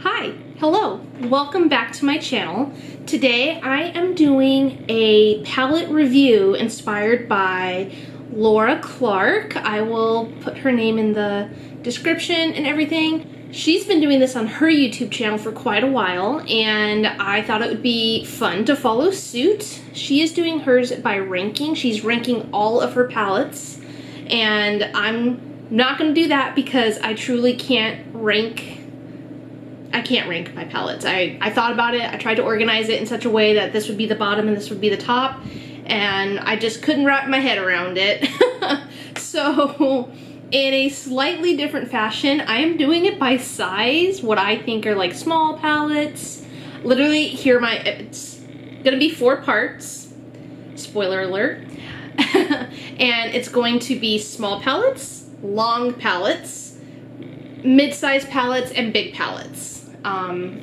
Hi, hello, welcome back to my channel. Today I am doing a palette review inspired by Laura Clark. I will put her name in the description and everything. She's been doing this on her YouTube channel for quite a while, and I thought it would be fun to follow suit. She is doing hers by ranking. She's ranking all of her palettes, and I'm not going to do that because I truly can't rank. I can't rank my palettes. I thought about it. I tried to organize it in such a way that this would be the bottom and this would be the top, and I just couldn't wrap my head around it. So in a slightly different fashion, I am doing it by size, what I think are like small palettes. Literally, it's gonna be 4 parts, spoiler alert. And it's going to be small palettes, long palettes, mid-size palettes, and big palettes.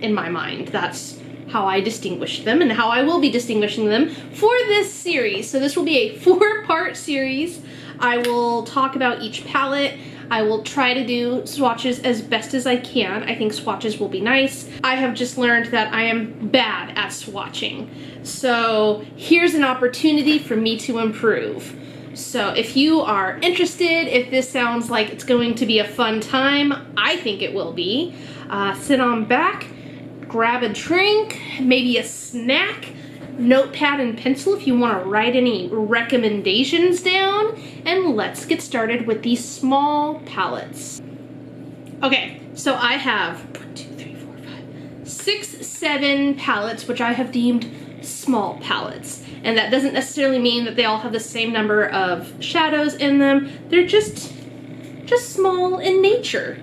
In my mind, that's how I distinguish them and how I will be distinguishing them for this series. So this will be a 4-part series. I will talk about each palette. I will try to do swatches as best as I can. I think swatches will be nice. I have just learned that I am bad at swatching. So here's an opportunity for me to improve. So if you are interested, if this sounds like it's going to be a fun time, I think it will be. Sit on back, grab a drink, maybe a snack, notepad and pencil if you want to write any recommendations down, and let's get started with these small palettes. Okay, so I have 6, 7 palettes, which I have deemed small palettes. And that doesn't necessarily mean that they all have the same number of shadows in them. They're just small in nature.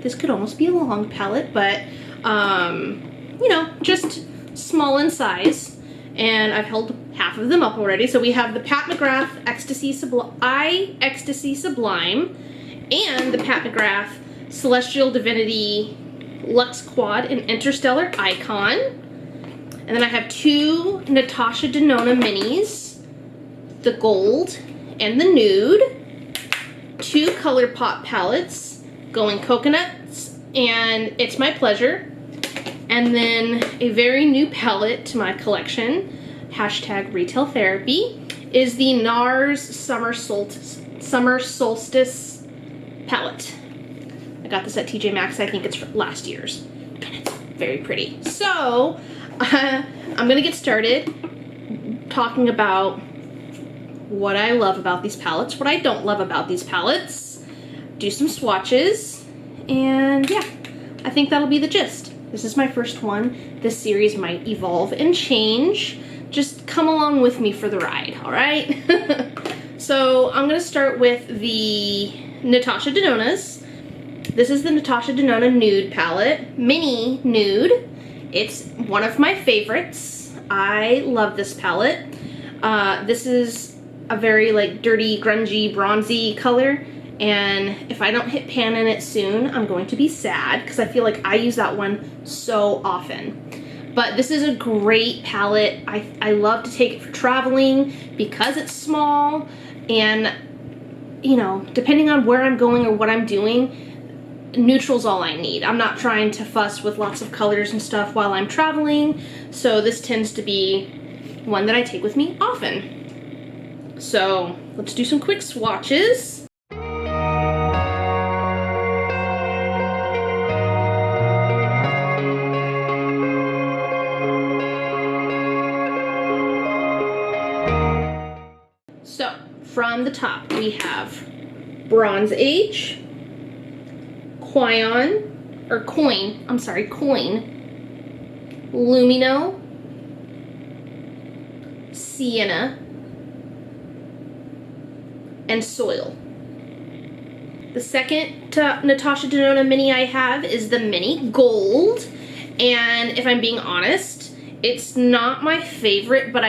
This could almost be a long palette, but you know, just small in size. And I've held half of them up already. So we have the Pat McGrath Ecstasy Sublime and the Pat McGrath Celestial Divinity Luxe Quad and Interstellar Icon. And then I have 2 Natasha Denona minis, the gold and the nude, 2 ColourPop palettes, Going Coconuts and It's My Pleasure, and then a very new palette to my collection, hashtag Retail Therapy, is the NARS Summer Solstice palette. I got this at TJ Maxx. I think it's last year's, and it's very pretty. So I'm gonna get started talking about what I love about these palettes, what I don't love about these palettes, do some swatches, and yeah, I think that'll be the gist. This is my first one. This series might evolve and change. Just come along with me for the ride, all right? So I'm gonna start with the Natasha Denona's. This is the Natasha Denona Nude palette, Mini Nude. It's one of my favorites. I love this palette. This is a very like dirty, grungy, bronzy color, and if I don't hit pan in it soon, I'm going to be sad because I feel like I use that one so often. But this is a great palette. I love to take it for traveling because it's small, and you know, depending on where I'm going or what I'm doing, neutral's all I need. I'm not trying to fuss with lots of colors and stuff while I'm traveling, so this tends to be one that I take with me often. So let's do some quick swatches. So from the top we have Bronze Age, Coin, Lumino, Sienna, and Soil. The second Natasha Denona mini I have is the Mini Gold, and if I'm being honest, it's not my favorite, but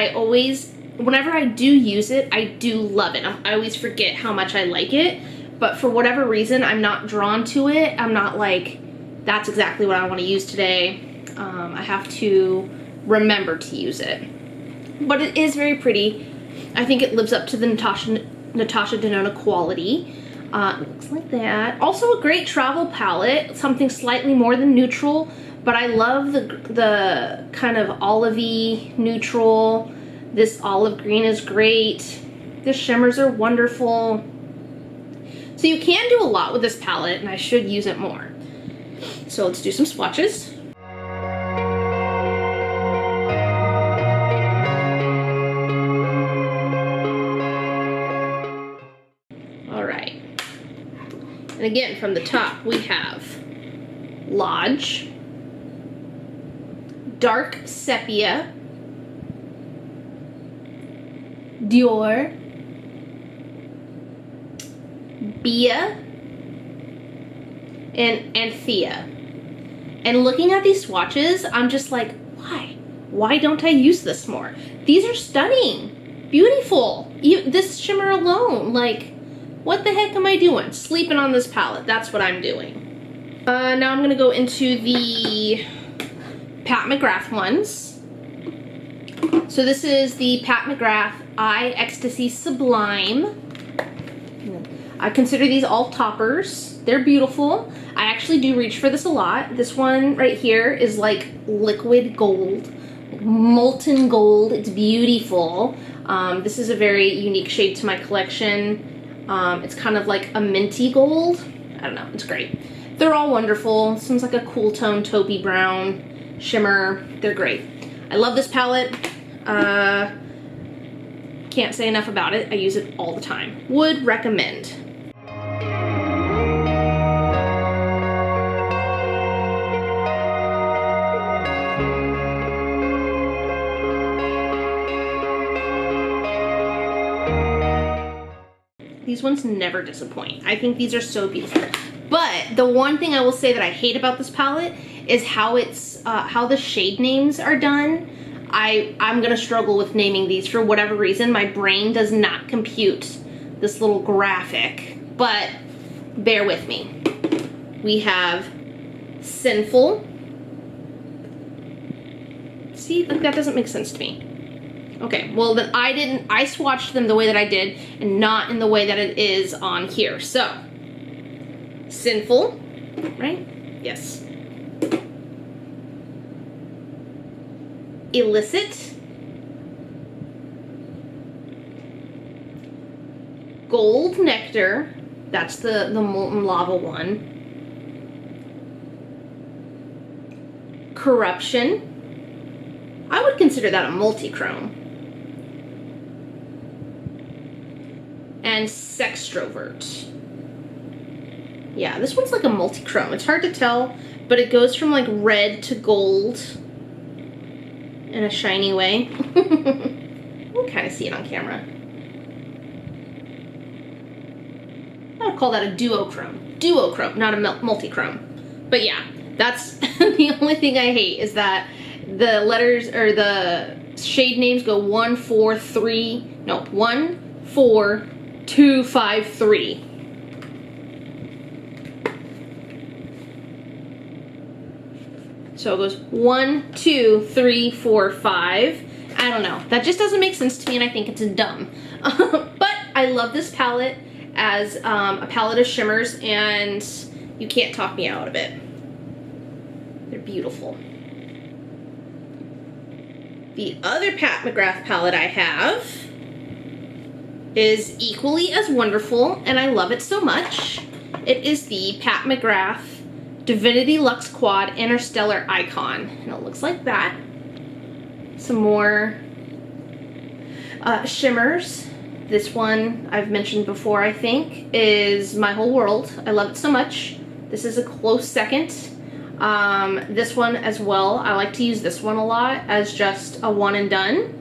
whenever I do use it, I do love it. I always forget how much I like it, but for whatever reason, I'm not drawn to it. I'm not like, that's exactly what I want to use today. I have to remember to use it. But it is very pretty. I think it lives up to the Natasha Denona quality. Looks like that. Also a great travel palette, something slightly more than neutral, but I love the kind of olivey neutral. This olive green is great. The shimmers are wonderful. So you can do a lot with this palette, and I should use it more. So let's do some swatches. All right. And again, from the top, we have Lodge, Dark Sepia, Dior, Bia, and Anthea. And looking at these swatches, I'm just like, why? Why don't I use this more? These are stunning, beautiful. This shimmer alone, like, what the heck am I doing? Sleeping on this palette, that's what I'm doing. Now I'm gonna go into the Pat McGrath ones. So this is the Pat McGrath Eye Ecstasy Sublime. I consider these all toppers. They're beautiful. I actually do reach for this a lot. This one right here is like liquid gold, molten gold. It's beautiful. This is a very unique shade to my collection. It's kind of like a minty gold. I don't know, it's great. They're all wonderful. This one's like a cool tone taupey brown shimmer. They're great. I love this palette. Can't say enough about it. I use it all the time. Would recommend. These ones never disappoint. I think these are so beautiful. But the one thing I will say that I hate about this palette is how it's how the shade names are done. I'm gonna struggle with naming these for whatever reason. My brain does not compute this little graphic, but bear with me. We have Sinful. See, like that doesn't make sense to me. Okay, well then I swatched them the way that I did and not in the way that it is on here. So, Sinful, right? Yes. Illicit, Gold Nectar, that's the molten lava one, Corruption, I would consider that a multi-chrome, and Sextrovert. Yeah, this one's like a multi-chrome. It's hard to tell, but it goes from like red to gold in a shiny way. You can kind of see it on camera. I would call that a duochrome. Duochrome, not a multi-chrome. But yeah, that's the only thing I hate is that the letters or the shade names go 1, 4, 3. No, 1, 4, 2, 5, 3. So it goes 1, 2, 3, 4, 5. I don't know. That just doesn't make sense to me, and I think it's dumb. But I love this palette as a palette of shimmers, and you can't talk me out of it. They're beautiful. The other Pat McGrath palette I have is equally as wonderful, and I love it so much. It is the Pat McGrath Divinity Luxe Quad Interstellar Icon, and it looks like that. Some more shimmers. This one I've mentioned before, I think, is My Whole World. I love it so much. This is a close second. This one as well. I like to use this one a lot as just a one and done.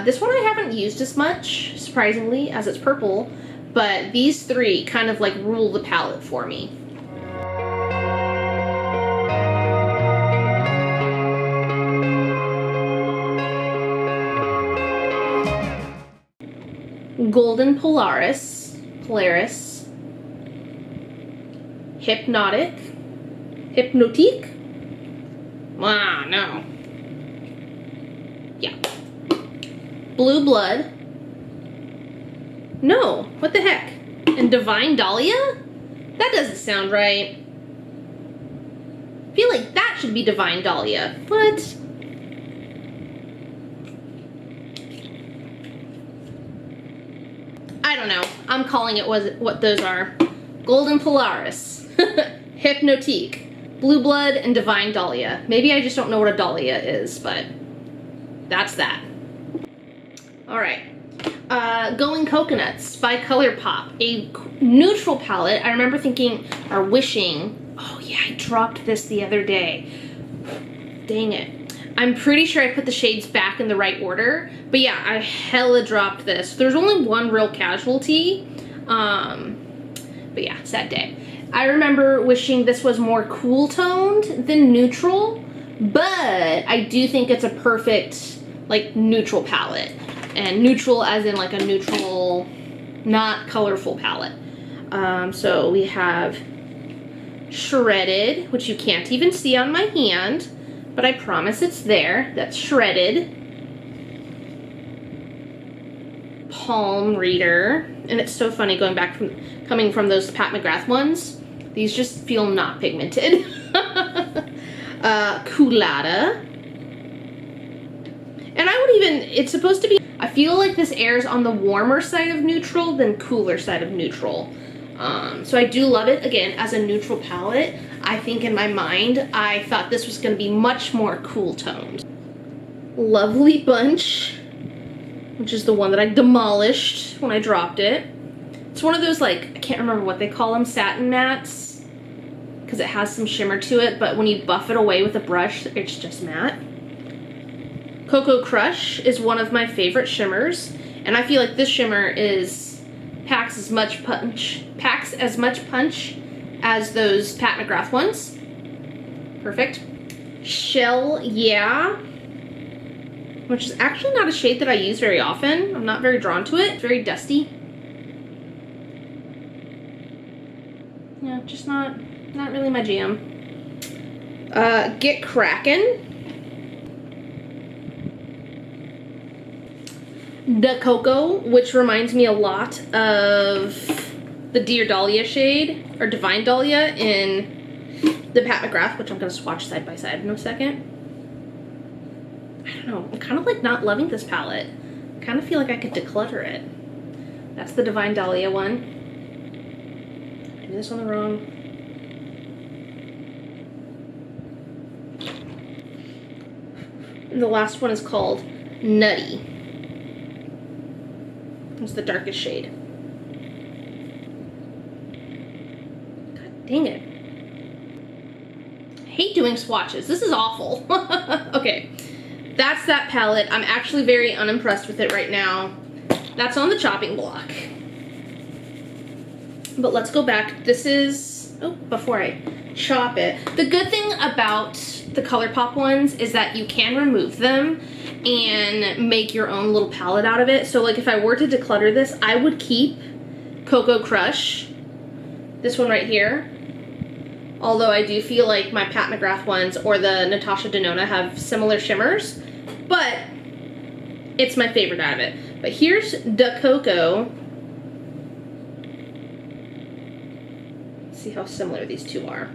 This one I haven't used as much, surprisingly, as it's purple, but these three kind of like rule the palette for me. Golden Polaris, Hypnotic, ah, no, yeah, Blue Blood, no, what the heck, and Divine Dahlia? That doesn't sound right. I feel like that should be Divine Dahlia, but I don't know. I'm calling it what those are. Golden Polaris, Hypnotique, Blue Blood, and Divine Dahlia. Maybe I just don't know what a Dahlia is, but that's that. All right. Going Coconuts by ColourPop, a neutral palette. I remember thinking or wishing, oh yeah, I dropped this the other day. Dang it. I'm pretty sure I put the shades back in the right order, but yeah, I hella dropped this. There's only one real casualty, but yeah, sad day. I remember wishing this was more cool toned than neutral, but I do think it's a perfect like neutral palette. And neutral as in like a neutral, not colorful palette. So we have Shredded, which you can't even see on my hand, but I promise it's there. That's Shredded. Palm Reader. And it's so funny coming from those Pat McGrath ones. These just feel not pigmented. Culata. And I would even, it's supposed to be, I feel like this airs on the warmer side of neutral than cooler side of neutral. So I do love it, again, as a neutral palette. I think in my mind, I thought this was gonna be much more cool toned. Lovely Bunch, which is the one that I demolished when I dropped it. It's one of those, like, I can't remember what they call them, satin mattes, because it has some shimmer to it, but when you buff it away with a brush, it's just matte. Cocoa Crush is one of my favorite shimmers, and I feel like this shimmer packs as much punch as those Pat McGrath ones. Perfect. Shell Yeah, which is actually not a shade that I use very often. I'm not very drawn to it. It's very dusty. Yeah, just not really my jam. Get Crackin'. The Cocoa, which reminds me a lot of the Dear Dahlia shade, or Divine Dahlia in the Pat McGrath, which I'm going to swatch side by side in a second. I don't know, I'm kind of like not loving this palette. I kind of feel like I could declutter it. That's the Divine Dahlia one. I did this on the wrong. And the last one is called Nutty. It's the darkest shade. God dang it. I hate doing swatches. This is awful. Okay, that's that palette. I'm actually very unimpressed with it right now. That's on the chopping block. But let's go back. This is, oh, before I chop it. The good thing about the ColourPop ones is that you can remove them and make your own little palette out of it. So like if I were to declutter this, I would keep Cocoa Crush, this one right here. Although I do feel like my Pat McGrath ones or the Natasha Denona have similar shimmers, but it's my favorite out of it. But here's the Cocoa. See how similar these two are.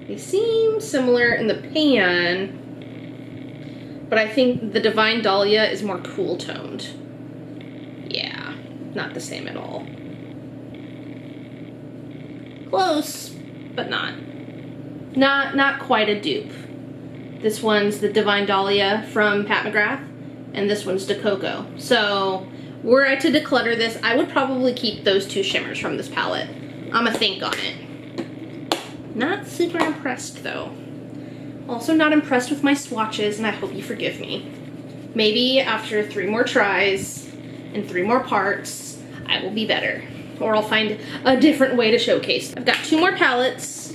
They seem similar in the pan, but I think the Divine Dahlia is more cool toned. Yeah, not the same at all. Close, but not quite a dupe. This one's the Divine Dahlia from Pat McGrath, and this one's the Cocoa. So were I to declutter this, I would probably keep those two shimmers from this palette. I'm gonna think on it. Not super impressed though. Also not impressed with my swatches, and I hope you forgive me. Maybe after 3 more tries and 3 more parts, I will be better. Or I'll find a different way to showcase. I've got 2 more palettes,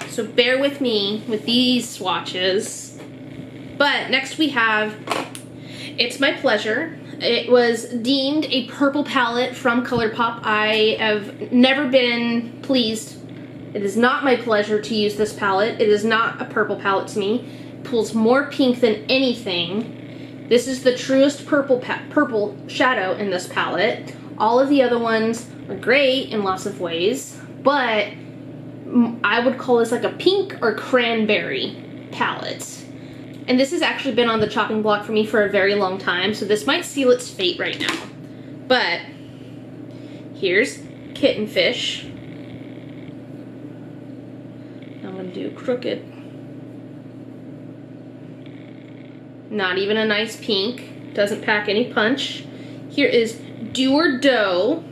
so bear with me with these swatches. But next we have It's My Pleasure. It was deemed a purple palette from ColourPop. I have never been pleased. It is not my pleasure to use this palette. It is not a purple palette to me. It pulls more pink than anything. This is the truest purple shadow in this palette. All of the other ones are great in lots of ways, but I would call this like a pink or cranberry palette. And this has actually been on the chopping block for me for a very long time, so this might seal its fate right now. But here's Kitten Fish. I'm gonna do Crooked. Not even a nice pink. Doesn't pack any punch. Here is Do or Dough.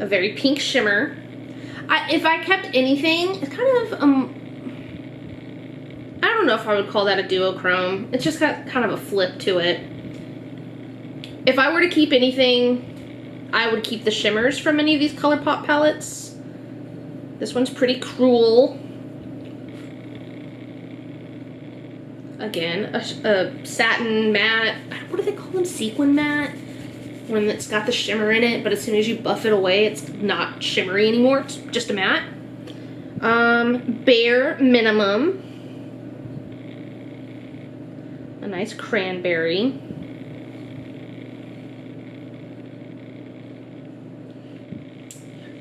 A very pink shimmer. If I kept anything, it's kind of, I don't know if I would call that a duochrome. It's just got kind of a flip to it. If I were to keep anything, I would keep the shimmers from any of these ColourPop palettes. This one's pretty cruel. Again, a satin matte. What do they call them? Sequin matte? When it's got the shimmer in it, but as soon as you buff it away, it's not shimmery anymore. It's just a matte. Bare Minimum. A nice cranberry.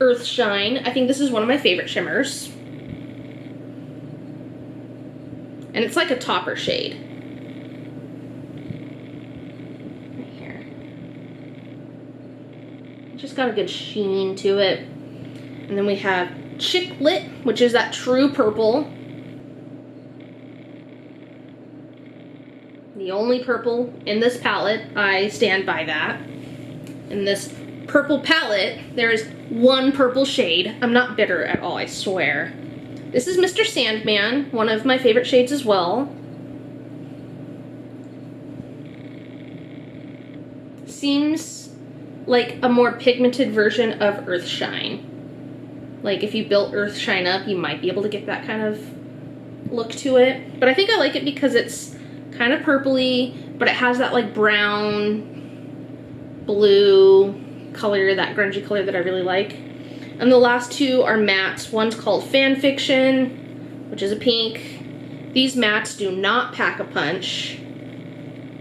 Earthshine. I think this is one of my favorite shimmers. And it's like a topper shade. Right here. Just got a good sheen to it. And then we have Chick Lit, which is that true purple. The only purple in this palette. I stand by that. In this purple palette, there is one purple shade. I'm not bitter at all, I swear. This is Mr. Sandman, one of my favorite shades as well. Seems like a more pigmented version of Earthshine. Like if you built Earthshine up, you might be able to get that kind of look to it. But I think I like it because it's kind of purpley, but it has that like brown, blue color, that grungy color that I really like. And the last two are mattes. One's called Fan Fiction, which is a pink. These mattes do not pack a punch.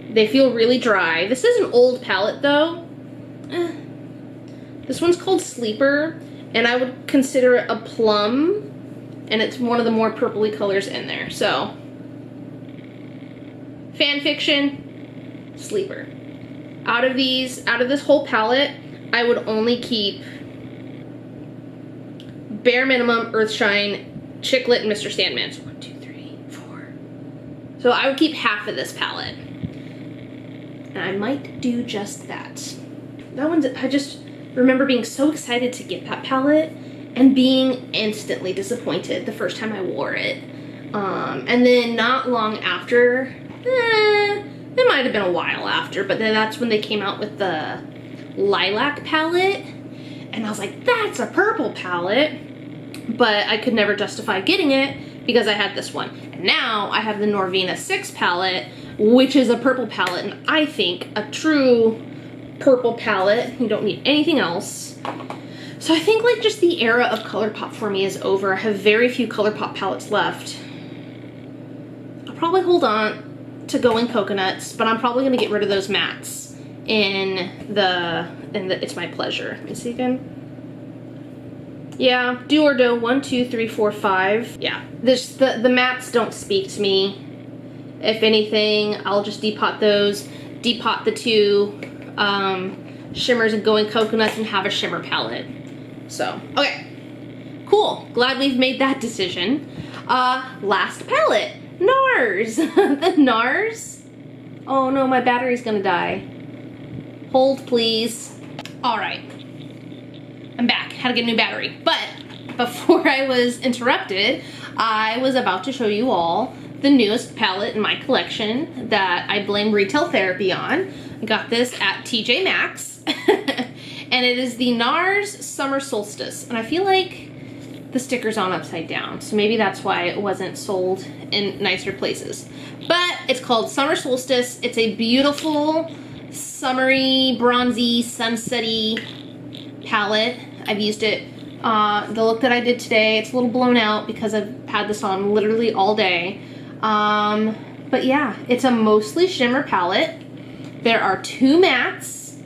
They feel really dry. This is an old palette though. This one's called Sleeper, and I would consider it a plum, and it's one of the more purpley colors in there. So, Fan Fiction, Sleeper. Out of this whole palette, I would only keep Bare Minimum, Earthshine, Chick Lit, and Mr. Sandman. So 1, 2, 3, 4. So I would keep half of this palette. And I might do just that. That one's, I just remember being so excited to get that palette and being instantly disappointed the first time I wore it. And then not long after, it might have been a while after, but then that's when they came out with the Lilac palette. And I was like, that's a purple palette. But I could never justify getting it because I had this one. And now I have the Norvina 6 palette, which is a purple palette, and I think a true purple palette. You don't need anything else. So I think like just the era of ColourPop for me is over. I have very few ColourPop palettes left. I'll probably hold on to Going Coconuts, but I'm probably gonna get rid of those mattes in the It's My Pleasure. Let me see again. Yeah, Do or Dough, 1, 2, 3, 4, 5. Yeah, the mattes don't speak to me. If anything, I'll just depot those, depot the two shimmers and Going Coconuts, and have a shimmer palette. So, okay, cool. Glad we've made that decision. Last palette, NARS. The NARS. Oh no, my battery's gonna die. Hold, please. All right, I'm back. Had to get a new battery. But before I was interrupted, I was about to show you all the newest palette in my collection that I blame retail therapy on. I got this at TJ Maxx, and it is the NARS Summer Solstice. And I feel like the sticker's on upside down, so maybe that's why it wasn't sold in nicer places. But it's called Summer Solstice. It's a beautiful, summery, bronzy, sunsetty palette. I've used it, the look that I did today, it's a little blown out because I've had this on literally all day. But yeah, it's a mostly shimmer palette. There are 2 mattes,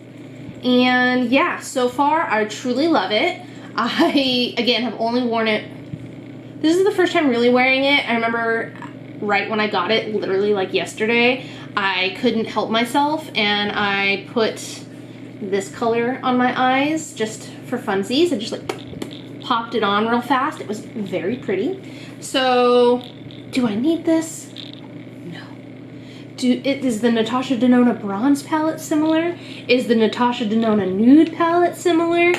and yeah, so far I truly love it. I, again, have only worn it. This is the first time really wearing it. I remember right when I got it, literally like yesterday, I couldn't help myself and I put this color on my eyes just for funsies. I just like popped it on real fast. It was very pretty. So, do I need this? No. Is the Natasha Denona Bronze palette similar? Is the Natasha Denona Nude palette similar?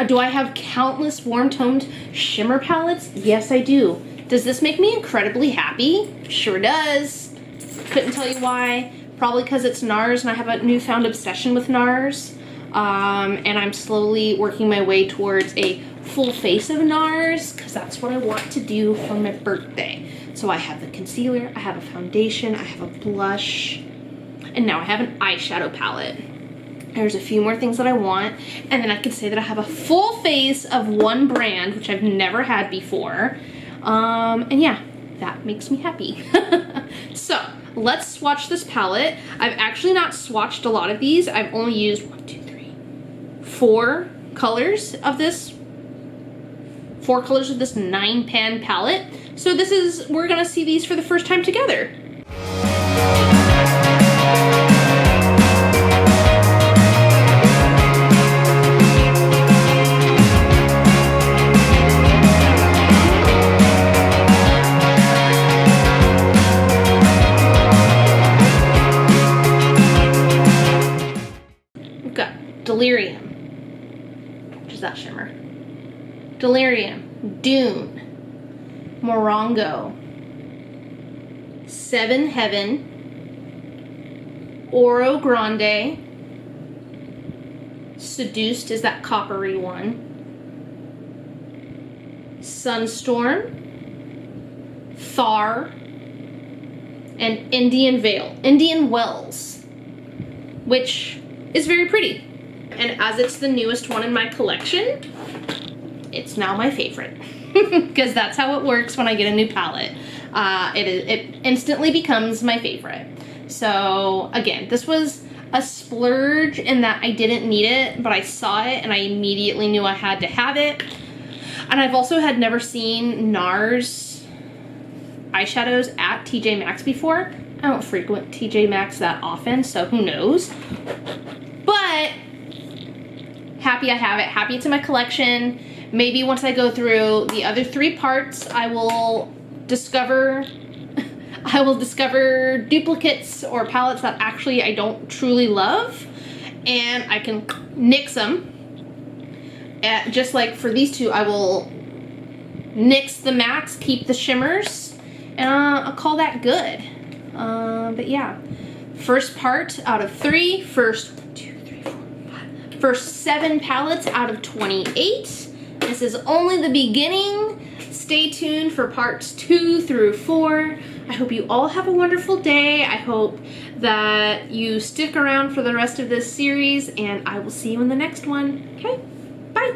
Do I have countless warm-toned shimmer palettes? Yes, I do. Does this make me incredibly happy? Sure does. Couldn't tell you why. Probably because it's NARS and I have a newfound obsession with NARS. And I'm slowly working my way towards a full face of NARS because that's what I want to do for my birthday. So I have the concealer, I have a foundation, I have a blush, and now I have an eyeshadow palette. There's a few more things that I want, and then I can say that I have a full face of one brand, which I've never had before. And yeah, that makes me happy. So, let's swatch this palette. I've actually not swatched a lot of these. I've only used 4 colors of this. 4 colors of this 9-pan palette. So we're gonna see these for the first time together. Delirium, which is that shimmer. Delirium, Dune, Morongo, Seven Heaven, Oro Grande, Seduced is that coppery one, Sunstorm, Thar, and Indian Wells, which is very pretty. And as it's the newest one in my collection, it's now my favorite. Because that's how it works when I get a new palette. It instantly becomes my favorite. So again, this was a splurge in that I didn't need it, but I saw it and I immediately knew I had to have it. And I've also had never seen NARS eyeshadows at TJ Maxx before. I don't frequent TJ Maxx that often, so who knows. But happy I have it, happy it's in my collection. Maybe once I go through the other 3 parts, I will discover duplicates or palettes that actually I don't truly love, and I can nix them. Just like for these 2, I will nix the mattes, keep the shimmers, and I'll call that good. But yeah, first part out of 3, first 7 palettes out of 28. This is only the beginning. Stay tuned for parts 2 through 4. I hope you all have a wonderful day. I hope that you stick around for the rest of this series, and I will see you in the next one. Okay, bye.